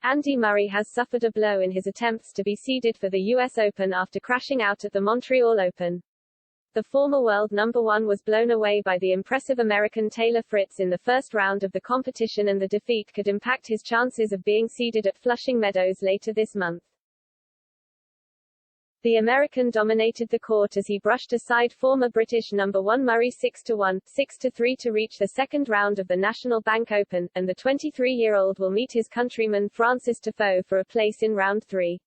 Andy Murray has suffered a blow in his attempts to be seeded for the US Open after crashing out at the Montreal Open. The former world number one was blown away by the impressive American Taylor Fritz in the first round of the competition, and the defeat could impact his chances of being seeded at Flushing Meadows later this month. The American dominated the court as he brushed aside former British number one Murray 6-1, 6-3 to reach the second round of the National Bank Open, and the 23-year-old will meet his countryman Francis Tiafoe for a place in round 3.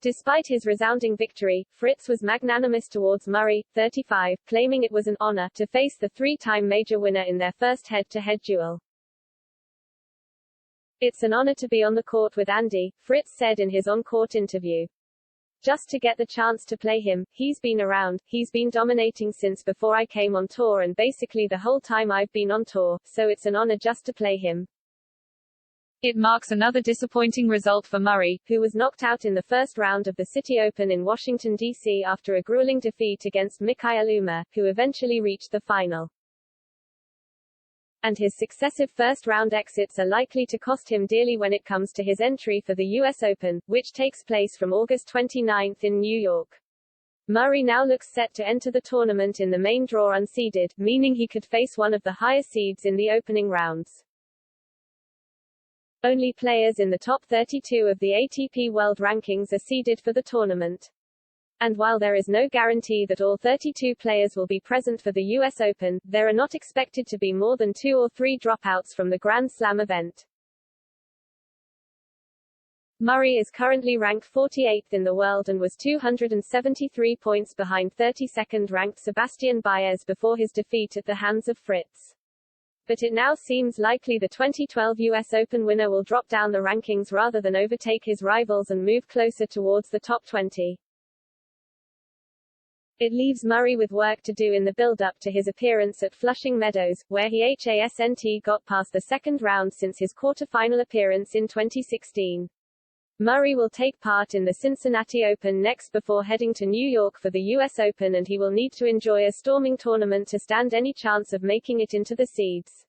Despite his resounding victory, Fritz was magnanimous towards Murray, 35, claiming it was an honor to face the three-time major winner in their first head-to-head duel. "It's an honor to be on the court with Andy," Fritz said in his on-court interview. "Just to get the chance to play him, he's been around, he's been dominating since before I came on tour and basically the whole time I've been on tour, so it's an honor just to play him." It marks another disappointing result for Murray, who was knocked out in the first round of the City Open in Washington, D.C. after a grueling defeat against Mikael Ymer, who eventually reached the final. And his successive first-round exits are likely to cost him dearly when it comes to his entry for the US Open, which takes place from August 29 in New York. Murray now looks set to enter the tournament in the main draw unseeded, meaning he could face one of the higher seeds in the opening rounds. Only players in the top 32 of the ATP World Rankings are seeded for the tournament. And while there is no guarantee that all 32 players will be present for the US Open, there are not expected to be more than 2 or 3 dropouts from the Grand Slam event. Murray is currently ranked 48th in the world and was 273 points behind 32nd-ranked Sebastian Baez before his defeat at the hands of Fritz. But it now seems likely the 2012 US Open winner will drop down the rankings rather than overtake his rivals and move closer towards the top 20. It leaves Murray with work to do in the build-up to his appearance at Flushing Meadows, where he hasn't got past the second round since his quarter-final appearance in 2016. Murray will take part in the Cincinnati Open next before heading to New York for the US Open, and he will need to enjoy a storming tournament to stand any chance of making it into the seeds.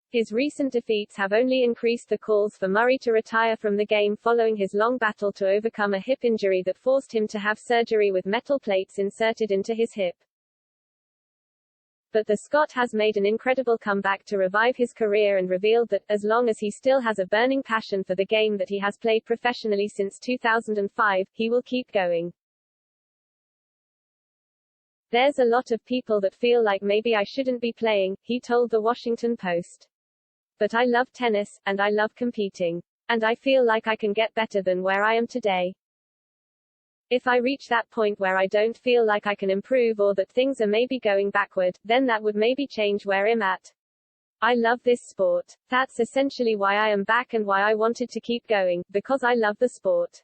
His recent defeats have only increased the calls for Murray to retire from the game following his long battle to overcome a hip injury that forced him to have surgery with metal plates inserted into his hip. But the Scot has made an incredible comeback to revive his career and revealed that, as long as he still has a burning passion for the game that he has played professionally since 2005, he will keep going. "There's a lot of people that feel like maybe I shouldn't be playing," he told the Washington Post. "But I love tennis, and I love competing. And I feel like I can get better than where I am today. If I reach that point where I don't feel like I can improve or that things are maybe going backward, then that would maybe change where I'm at. I love this sport. That's essentially why I am back and why I wanted to keep going, because I love the sport."